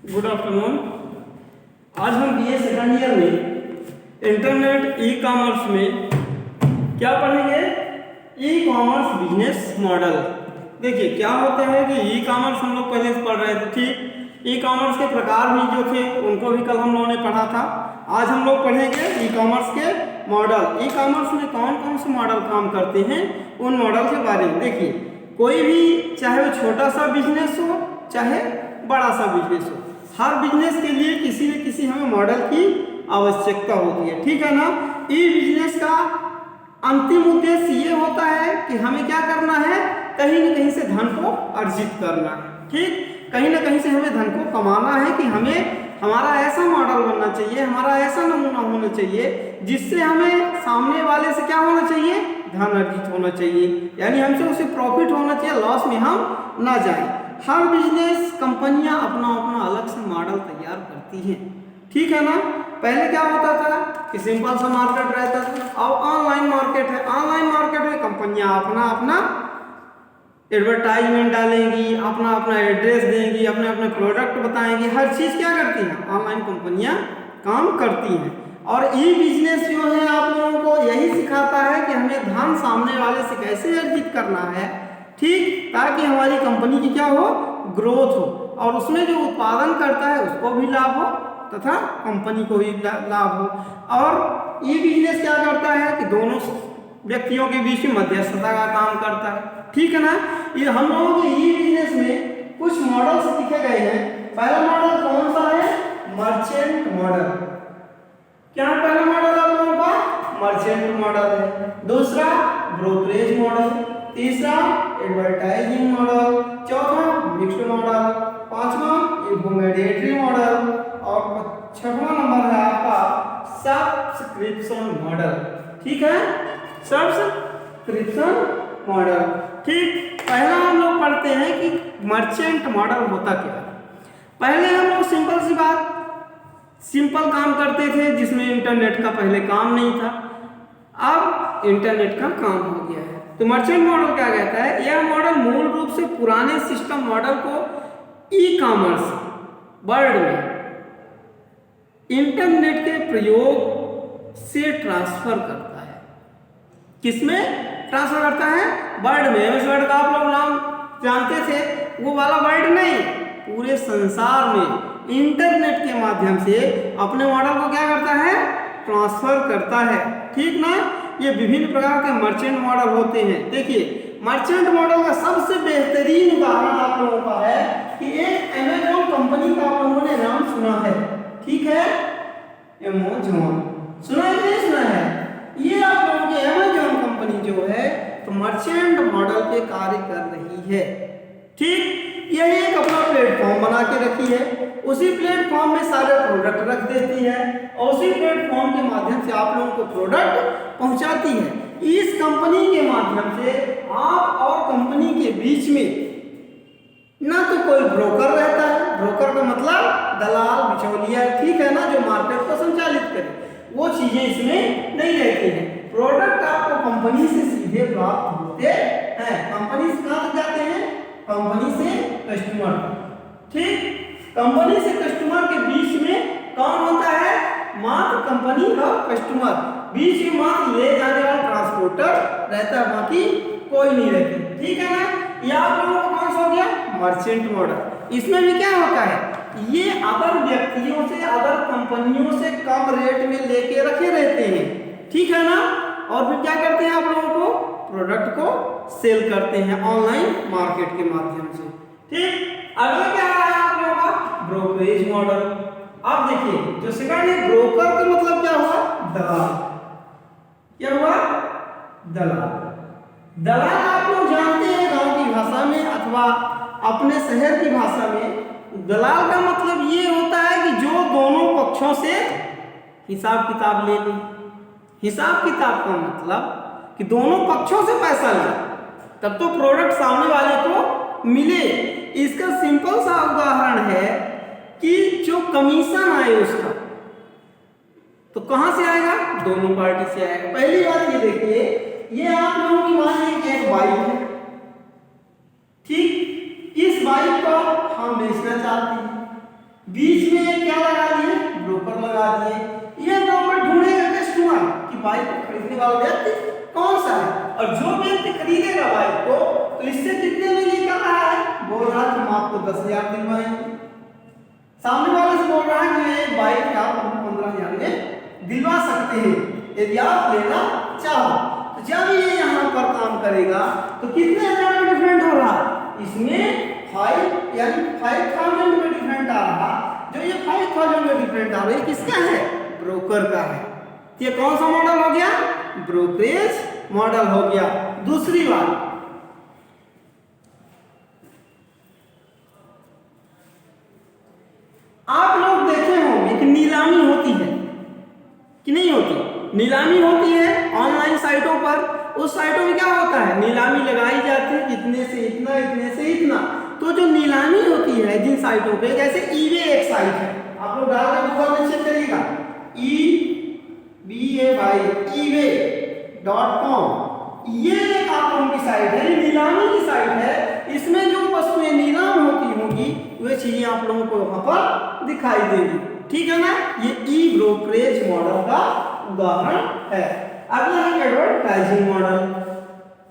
Good afternoon. आज हम BA second year में इंटरनेट ई कॉमर्स में क्या पढ़ेंगे? E commerce business model. देखिए क्या होता है कि ई कॉमर्स हम लोग पहले से पढ़ रहे थे, ठीक। ई कॉमर्स के प्रकार भी जो थे उनको भी कल हम लोगों ने पढ़ा था। आज हम लोग पढ़ेंगे ई कॉमर्स के मॉडल। ई कॉमर्स में कौन कौन से मॉडल काम करते हैं उन मॉडल के बारे में। देखिए कोई भी, चाहे वो छोटा सा बिजनेस हो चाहे बड़ा सा बिजनेस हो, हर बिजनेस के लिए किसी न किसी हमें मॉडल की आवश्यकता होती है, ठीक है ना। ई बिजनेस का अंतिम उद्देश्य ये होता है कि हमें क्या करना है, कहीं न कहीं से धन को अर्जित करना है, ठीक। कहीं ना कहीं से हमें धन को कमाना है कि हमें हमारा ऐसा मॉडल बनना चाहिए, हमारा ऐसा नमूना होना चाहिए जिससे हमें सामने वाले से क्या होना चाहिए, धन अर्जित होना चाहिए, यानी हमसे उसे प्रॉफिट होना चाहिए, लॉस में हम ना जाएं। हर बिजनेस कंपनियां अपना अपना अलग से मॉडल तैयार करती हैं, ठीक है ना। पहले क्या होता था कि सिंपल सा मार्केट रहता था, अब ऑनलाइन मार्केट है। ऑनलाइन मार्केट में कंपनियां अपना अपना एडवर्टाइजमेंट डालेंगी, अपना अपना एड्रेस देंगी, अपने अपने प्रोडक्ट बताएंगी, हर चीज़ क्या करती हैं, ऑनलाइन कंपनियां काम करती हैं। और ई बिजनेस जो है आप लोगों को यही सिखाता है कि हमें धन सामने वाले से कैसे अर्जित करना है, ठीक, ताकि हमारी कंपनी की क्या हो, ग्रोथ हो, और उसमें जो उत्पादन करता है उसको भी लाभ हो तथा कंपनी को भी लाभ हो। और ई बिजनेस क्या करता है कि दोनों व्यक्तियों के बीच में मध्यस्थता का काम करता है, ठीक है ना। ये हम लोगों के ई बिजनेस में कुछ मॉडल्स लिखे गए हैं। पहला मॉडल कौन सा है, मर्चेंट मॉडल। क्या पहला मॉडल आप लोगों का मर्चेंट मॉडल है, दूसरा ब्रोकरेज मॉडल, तीसरा एडवर्टाइजिंग मॉडल, चौथा मिक्स्ड मॉडल, पांचवा इंटरमीडिएटरी मॉडल, और छठवां नंबर है आपका सब्सक्रिप्शन मॉडल, ठीक है, सब्सक्रिप्शन मॉडल, ठीक। पहला हम लोग पढ़ते हैं कि मर्चेंट मॉडल होता क्या है। पहले हम लोग सिंपल काम करते थे जिसमें इंटरनेट का पहले काम नहीं था, अब इंटरनेट का काम हो गया है। तो मर्चेंट मॉडल क्या कहता है, यह मॉडल मूल रूप से पुराने सिस्टम मॉडल को ई कॉमर्स वर्ल्ड में इंटरनेट के प्रयोग से ट्रांसफर करता है। किसमें ट्रांसफर करता है, वर्ल्ड में। एमएस वर्ड का आप लोग नाम जानते थे, वो वाला वर्ड नहीं, पूरे संसार में इंटरनेट के माध्यम से अपने मॉडल को क्या करता है, ट्रांसफर करता है, ठीक ना। ये विभिन्न प्रकार के मर्चेंट मॉडल होते हैं। देखिए मर्चेंट मॉडल का सबसे बेहतरीन उदाहरण आप लोगों का है कि एक अमेज़न कंपनी का आप लोगों ने नाम सुना है, ठीक है, अमेज़न सुना है कि नहीं सुना है। ये आप लोगों की अमेज़न कंपनी जो है तो मर्चेंट मॉडल पे कार्य कर रही है, ठीक। ये एक अपना प्लेटफॉर्म बना के रखी है, उसी प्लेटफॉर्म में सारे प्रोडक्ट रख देती है और उसी प्लेटफॉर्म के माध्यम से आप लोगों को प्रोडक्ट पहुंचाती है। इस कंपनी के माध्यम से आप और कंपनी के बीच में ना तो कोई ब्रोकर रहता है, ब्रोकर का मतलब दलाल बिचौलिया, ठीक है ना, जो मार्केट को संचालित करे, वो चीजें इसमें नहीं रहती हैं। प्रोडक्ट आपको कंपनी से सीधे प्राप्त होते हैं। कंपनी से कहां तक जाते हैं, कंपनी से कस्टमर, ठीक। कंपनी से कस्टमर के बीच में कौन होता है, मात्र कंपनी और कस्टमर, बीच में मात्र ले जाने वाला ट्रांसपोर्टर रहता है, बाकी कोई नहीं रहती, ठीक है ना। ये आप लोगों को कौन सा हो गया, मर्चेंट मॉडल। इसमें भी क्या होता है, ये अदर व्यक्तियों से, अदर कंपनियों से कम रेट में लेके रखे रहते हैं, ठीक है ना, और फिर क्या करते हैं, आप लोगों को प्रोडक्ट को सेल करते हैं ऑनलाइन मार्केट के माध्यम से, ठीक। अगला क्या है आप लोगों का, ब्रोकरेज मॉडल। अब देखिए जो सेकंड है, ब्रोकर का मतलब क्या हुआ, दलाल। क्या हुआ, दलाल। दलाल आप लोग जानते हैं गांव की भाषा में अथवा अपने शहर की भाषा में दलाल का मतलब ये होता है कि जो दोनों पक्षों से हिसाब किताब ले ले। हिसाब किताब का मतलब कि दोनों पक्षों से पैसा ले, तब तो प्रोडक्ट सामने वाले को मिले। इसका सिंपल सा उदाहरण है कि जो कमीशन आए उसका तो कहां से आएगा, दोनों पार्टी से आएगा। पहली बात ये देखिए, ये आप लोगों की मान लीजिए एक बाइक है, ठीक, इस बाइक को हम बेचना चाहते हैं, बीच में क्या लगा दिए, ब्रोकर लगा दिए। ये ब्रोकर ढूंढेगा कस्टमर कि बाइक को खरीदने वाला व्यक्ति कौन सा है, और जो व्यक्ति खरीदेगा बाइक को तो इससे कितने में ये कर रहा है, बोल रहा है हम आपको 10,000 दिलवाएंगे। सामने वाले से बोल रहा है कि ये बाइक आप 15,000 में दिलवा सकते हैं यदि आप लेना चाहो। तो जब ये यहाँ पर काम करेगा तो कितने हजार में डिफरेंट हो रहा है, इसमें 5 यानी 5,000 में डिफरेंट आ रहा। जो ये 5,000 में डिफरेंट आ रहा है किसका है, ब्रोकर का है। ये कौन सा मॉडल हो गया, ब्रोकरेज मॉडल हो गया। दूसरी बात, आप लोग देखे होंगे कि नीलामी होती है कि नहीं होती, नीलामी होती है ऑनलाइन साइटों पर। उस साइटों में क्या होता है, नीलामी लगाई जाती है इतने से इतना, इतने से इतना। तो जो नीलामी होती है जिन साइटों पे, जैसे ईबे एक साइट है, आप लोग डाल के गूगल में चेक करिएगा, ebay.com, ये एक आप लोगों की साइट है, ये नीलामी की साइट है। इसमें जो वस्तुएं नीलाम होती होंगी वे चीजें आप लोगों को वहां पर दिखाई देंगी, ठीक है ना। ये ई ब्रोकरेज मॉडल का उदाहरण है। अगला है एडवर्टाइजिंग मॉडल।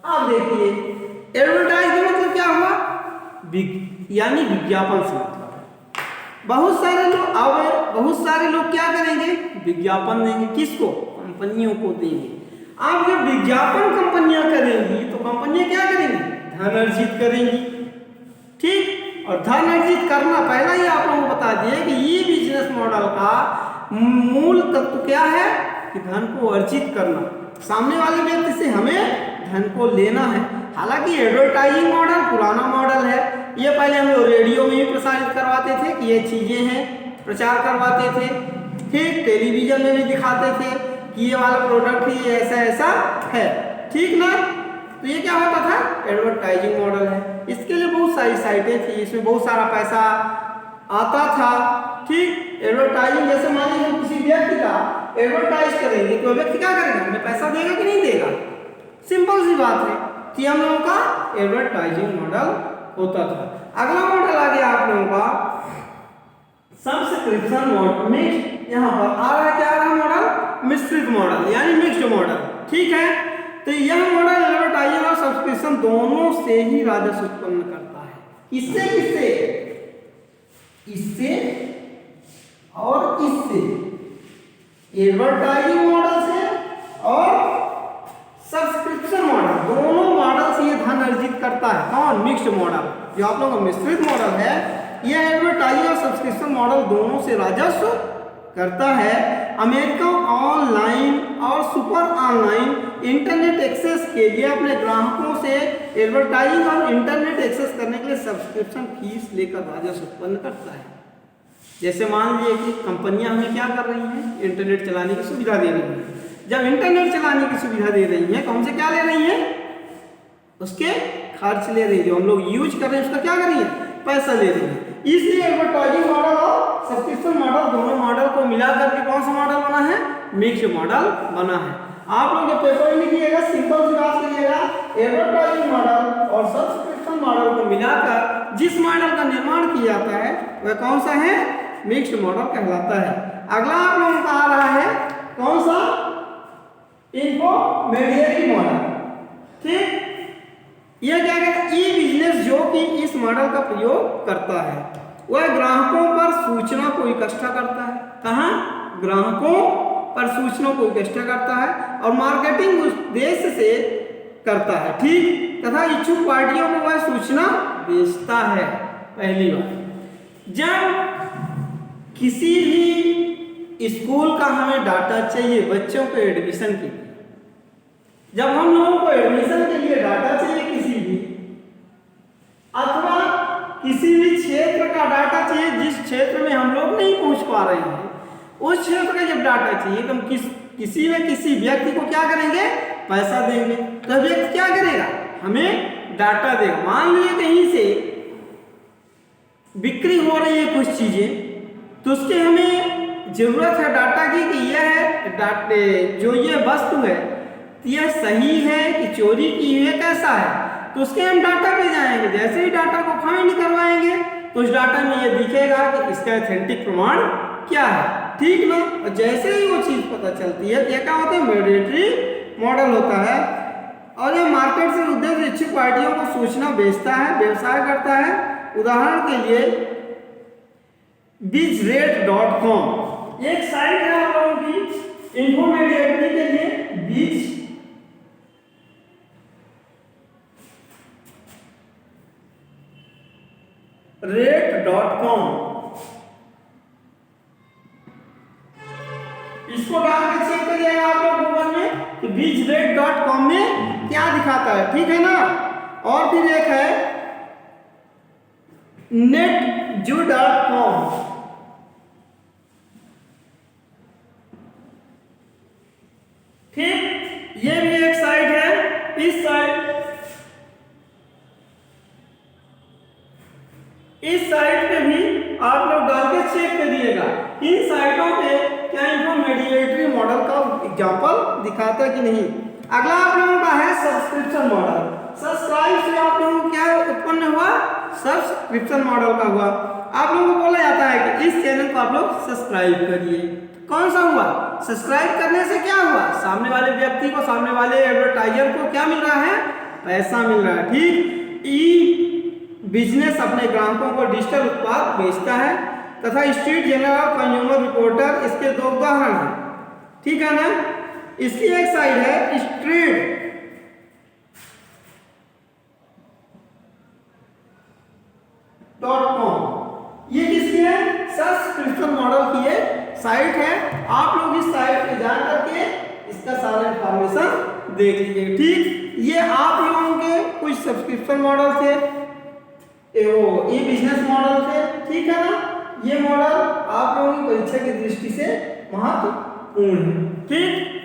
आप देखिए एडवर्टाइज का मतलब क्या हुआ, यानी विज्ञापन से मतलब बहुत सारे लोग क्या करेंगे, विज्ञापन देंगे। किसको, कंपनियों को देंगे। अब जब विज्ञापन कंपनियां करेंगी तो कंपनियां क्या करेंगी, धन अर्जित करेंगी, ठीक। और धन अर्जित करना पहला ही आप लोगों को बता दिए कि ये बिजनेस मॉडल का मूल तत्व क्या है कि धन को अर्जित करना, सामने वाले व्यक्ति से हमें धन को लेना है। हालांकि एडवर्टाइजिंग मॉडल पुराना मॉडल है, ये पहले हम लोग रेडियो में भी प्रसारित करवाते थे कि ये चीजें हैं, प्रचार करवाते थे, ठीक। टेलीविजन में भी दिखाते थे कि ये वाला प्रोडक्ट ही ऐसा ऐसा है, ठीक ना। तो ये क्या होता था, एडवर्टाइजिंग मॉडल है। इसके लिए बहुत सारी साइटें थी, इसमें बहुत सारा पैसा आता था, ठीक। एडवर्टाइजिंग जैसे मान लीजिए किसी व्यक्ति का एडवर्टाइज करेंगे तो व्यक्ति क्या करेगा, हमें पैसा देगा कि नहीं देगा, सिंपल सी बात है। तो हम लोगों का एडवर्टाइजिंग मॉडल होता था। अगला मॉडल आ गया आप लोगों का सब्सक्रिप्शन मॉडल। यहाँ पर आ रहा है क्या, आ रहा मॉडल मिश्रित मॉडल यानी मिक्स्ड मॉडल, ठीक है। तो यह मॉडल एडवर्टाइजिंग और सब्सक्रिप्शन दोनों से ही राजस्व उत्पन्न करता है। इससे और इससे, एडवर्टाइजिंग मॉडल से और सब्सक्रिप्शन मॉडल, दोनों मॉडल से ये धन अर्जित करता है। कौन, मिक्स्ड मॉडल। जो आप लोगों का मिश्रित मॉडल है, यह एडवर्टाइजिंग और सब्सक्रिप्शन मॉडल दोनों से राजस्व करता है। अमेरिका ऑनलाइन और सुपर ऑनलाइन इंटरनेट एक्सेस के लिए अपने ग्राहकों से एडवर्टाइजिंग और इंटरनेट एक्सेस करने के लिए सब्सक्रिप्शन फीस लेकर राजस्व उत्पन्न करता है। जैसे मान लीजिए कि कंपनियां हमें क्या कर रही हैं, इंटरनेट चलाने की सुविधा दे रही हैं। जब इंटरनेट चलाने की सुविधा दे रही हैं तो हमसे क्या ले रही हैं, उसके खर्च ले रही है, जो हम लोग यूज कर रहे हैं उसका क्या कर रही है, पैसा ले रही है। इसलिए एडवर्टाइजिंग मॉडल और सब्सक्रिप्शन मॉडल दोनों मॉडल को मिलाकर के कौन सा मॉडल बना है, मिक्स्ड मॉडल बना है। आप लोग ये पेपर में लिखिएगा, सिंपल सी बात करिएगा, एडवर्टाइजिंग मॉडल और सब्सक्रिप्शन मॉडल को मिलाकर जिस मॉडल का निर्माण किया जाता है वह कौन सा है, मिक्स्ड मॉडल कहलाता है। अगला आप लोगों का आ रहा है कौन सा, इंफोमेडियरी मॉडल, ठीक। यह क्या कहता है, ई बिजनेस जो कि इस मॉडल का प्रयोग करता है वह ग्राहकों पर सूचना को इकट्ठा करता है। कहाँ, ग्राहकों पर सूचना को इकट्ठा करता है और मार्केटिंग उद्देश्य से करता है, ठीक। तथा इच्छुक पार्टियों को वह सूचना बेचता है। पहली बात, जब किसी भी स्कूल का हमें डाटा चाहिए बच्चों के एडमिशन के लिए, जब हम लोगों को एडमिशन के लिए डाटा चाहिए किसी भी, अथवा किसी भी क्षेत्र का डाटा चाहिए जिस क्षेत्र में हम लोग नहीं पहुंच पा रहे हैं, उस क्षेत्र का जब डाटा चाहिए तो हम किसी व्यक्ति को क्या करेंगे, पैसा देंगे। तो व्यक्ति क्या करेगा, हमें डाटा देगा। मान लीजिए कहीं से बिक्री हो रही है कुछ चीजें, तो उसके हमें जरूरत है डाटा की कि यह है डाटे जो ये वस्तु है यह सही है कि चोरी की हुई है, कैसा है, तो उसके हम डाटा पे जाएंगे। जैसे ही डाटा को फाइंड करवाएंगे तो उस डाटा में ये दिखेगा कि इसका ऑथेंटिक प्रमाण क्या है, ठीक ना। और जैसे ही वो चीज पता चलती है तो क्या होता है, मैंडेटरी मॉडल होता है। और ये मार्केट से उद्देश्य इच्छुक पार्टियों को सूचना बेचता है, व्यवसाय करता है। उदाहरण के लिए bizrate.com एक साइट है आप लोगों की इंफोमेडिएटरी के लिए, bizrate.com। इसको डाल के चेक करिएगा आप लोग गूगल में कि bizrate.com में क्या दिखाता है, ठीक है ना। और फिर एक है netju.com, ठीक, ये भी एक साइट है। इस साइट पे भी आप लोग डाल के चेक करिएगा। इन साइटों पे क्या इंफोमेडिएटरी मॉडल का एग्जांपल दिखाता है कि नहीं। अगला आप लोगों का है सब्सक्रिप्शन मॉडल। सब्सक्राइब से आप लोगों को क्या उत्पन्न हुआ, सब्सक्रिप्शन मॉडल का हुआ। आप लोगों को बोला जाता है कि इस चैनल को आप लोग सब्सक्राइब करिए। कौन सा हुआ, सब्सक्राइब करने से क्या हुआ, सामने वाले व्यक्ति को, सामने वाले एडवर्टाइजर को क्या मिल रहा है, पैसा मिल रहा है, ठीक। ई बिजनेस अपने ग्राहकों को डिजिटल उत्पाद बेचता है तथा स्ट्रीट जर्नल और कंज्यूमर रिपोर्टर इसके दो उदाहरण हैं, ठीक है ना। इसकी एक साइड है स्ट्रीट .com, ये किसकी है, सब्सक्रिप्शन मॉडल की एक साइट है। आप लोग इस साइट पे जा करके इसका सारा इंफॉर्मेशन देख लीजिए, ठीक। ये आप लोगों के कुछ सब्सक्रिप्शन मॉडल थे, वो ई बिजनेस मॉडल थे, ठीक है ना। ये मॉडल आप लोगों की परीक्षा की दृष्टि से महत्वपूर्ण है, ठीक।